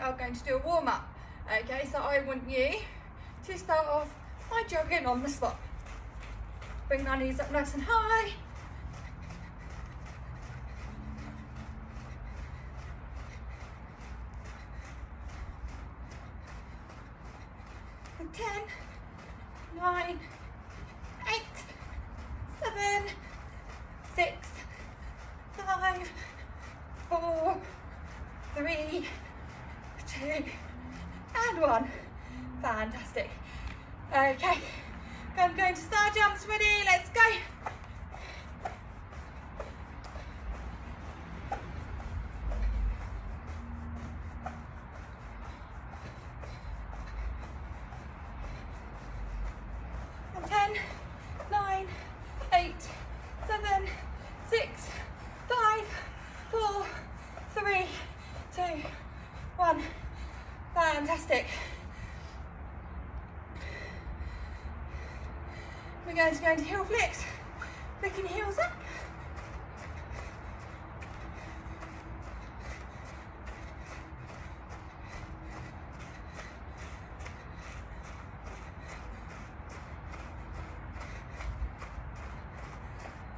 are going to do a warm up. Okay, so I want you to start off by jogging on the spot. Bring our knees up nice and high. And 10, 9, 8, 7, 6, 5, 4, 3, 2, and 1. Fantastic. Okay, I'm going to star jumps. Ready? Let's go. And 10, 9, 8, 7, 6, 5, 4, 3, 2, 1. Fantastic. We're going to go into heel flicks, flicking your heels up.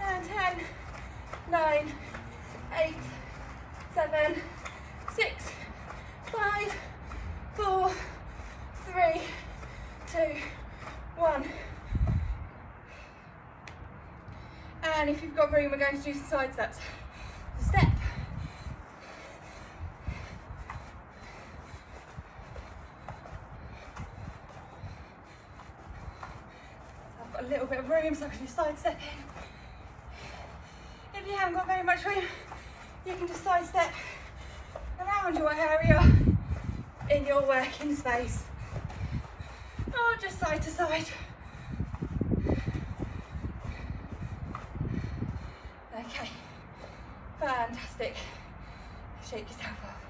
And 10, 9, 8, 7, 6, 5, 4, 3, 2, 1. And if you've got room, we're going to do some side steps. Step. So I've got a little bit of room, so I can do side stepping. If you haven't got very much room, you can just side step around your area in your working space, or just side to side. Okay, fantastic. Shake yourself off.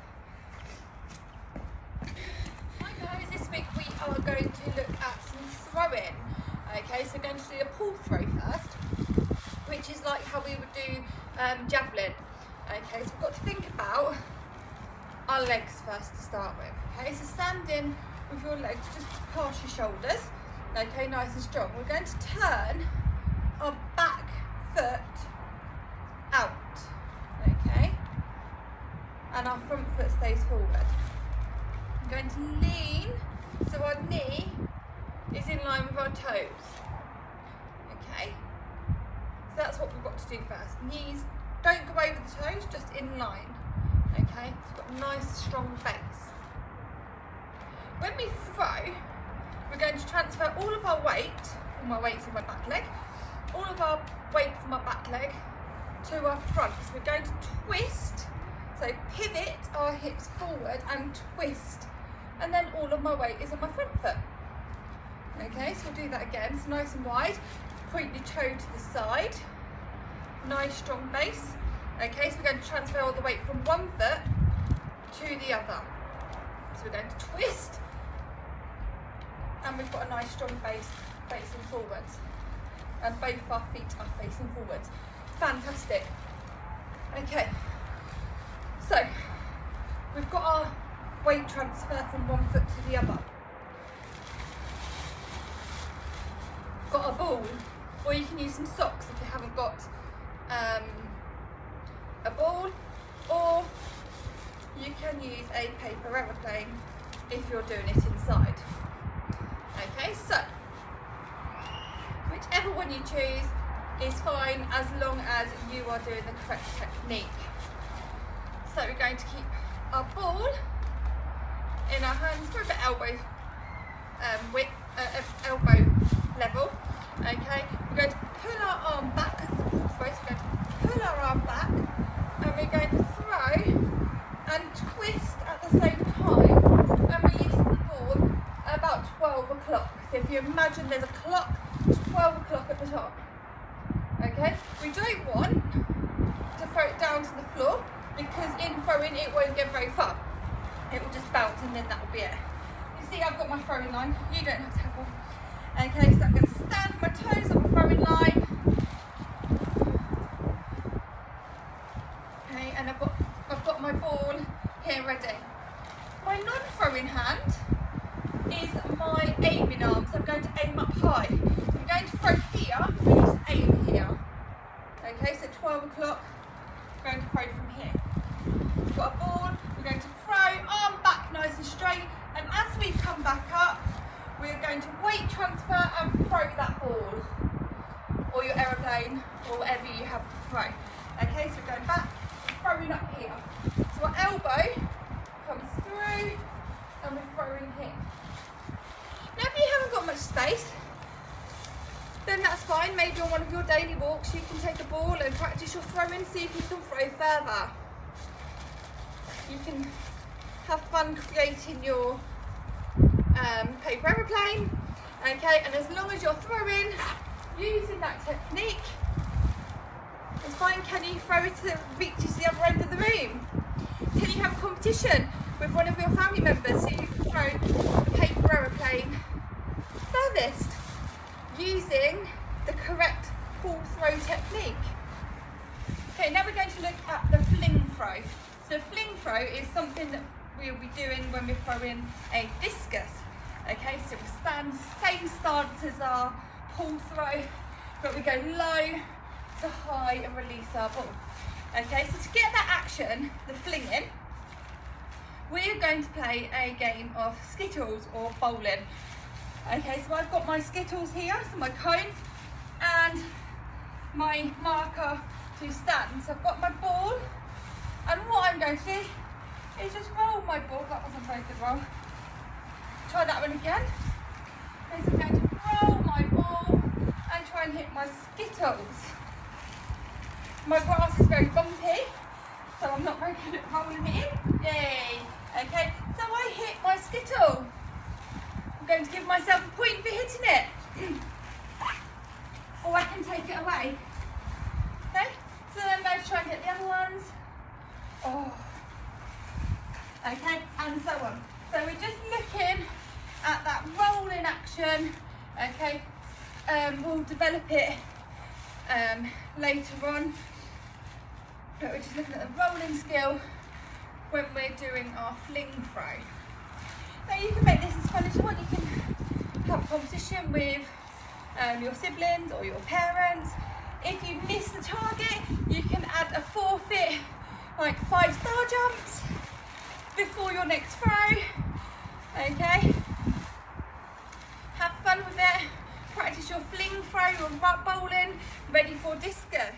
Hi guys, this week we are going to look at some throwing. Okay, so we're going to do a pull throw first, which is like how we would do javelin. Okay, so we've got to think about our legs first to start with. Okay, so stand in with your legs just past your shoulders. Okay, nice and strong. We're going to turn our back foot out, okay, and our front foot stays forward. I'm going to lean so our knee is in line with our toes, okay, so that's what we've got to do first. Knees don't go over the toes, just in line, okay, so we've got a nice strong base. When we throw, we're going to transfer all of our weight, all my weight's in my back leg, all of our weight from my back leg to our front. So we're going to twist, so pivot our hips forward and twist, and then all of my weight is on my front foot. Okay, so we'll do that again. So nice and wide, point your toe to the side, nice strong base. Okay, so we're going to transfer all the weight from one foot to the other. So we're going to twist, and we've got a nice strong base facing forwards, and both our feet are facing forwards. Fantastic. Okay, so we've got our weight transfer from one foot to the other. Got a ball, or you can use some socks if you haven't got a ball, or you can use a paper aeroplane if you're doing it inside. Okay, so whichever one you choose is fine as long as you are doing the correct technique. So we're going to keep our ball in our hands for about elbow width, elbow level. Okay, we're going to pull our arm back as the ball throws. We're going to pull our arm back, and we're going to throw and twist at the same time, and releasing the ball at about 12 o'clock. So if you imagine there's a clock, 12 o'clock at the top. Okay, we don't want to throw it down to the floor, because in throwing it won't get very far. It will just bounce, and then that will be it. You see, I've got my throwing line. You don't have to have one. Okay, so I'm going to stand my toes on my throwing line. Okay, and I've got my ball here ready. My non-throwing hand is my aiming arm, so I'm going to aim up high. I'm going to throw here, I'm going to aim here. Okay, so 12 o'clock, I'm going to throw from here. We've got a ball, we're going to throw, arm back nice and straight, and as we come back up, we're going to weight transfer and throw that ball, or your aeroplane, or whatever you have to throw. Okay, so we're going back, throwing up here. So our elbow comes through, and we're throwing here. Now if you haven't got much space, then that's fine. Maybe on one of your daily walks you can take a ball and practice your throwing, see if you can throw further. You can have fun creating your paper aeroplane, okay, and as long as you're throwing using that technique, it's fine. Can you throw it to reaches the other end of the room? Can you have a competition with one of your family members so you can throw the paper aeroplane furthest using the correct pull throw technique? Okay, now we're going to look at the fling throw. So fling throw is something that we'll be doing when we're throwing a discus. Okay, so we stand same stance as our pull throw, but we go low to high and release our ball. Okay, so to get that action, the flinging, we're going to play a game of skittles or bowling. Okay, so I've got my skittles here, so my cones, and my marker to stand. So I've got my ball, and what I'm going to do is just roll my ball. That wasn't a very good roll. Try that one again. Okay, so I'm going to roll my ball and try and hit my skittles. My grass is very bumpy, so I'm not very good at rolling it in. Yay! Okay, so I hit my skittle. I'm going to give myself a point for hitting it. Or I can take it away. Okay, so then I'm going to try and get the other ones. Oh. Okay, and so on. So we're just looking at that rolling action. Okay, we'll develop it later on. But we're just looking at the rolling skill when we're doing our fling throw. Now you can make this as fun as you want. You can have a competition with your siblings or your parents. If you miss the target, you can add a forfeit, like 5-star jumps before your next throw. Okay, have fun with it. Practice your fling throw, your bowling, ready for discus.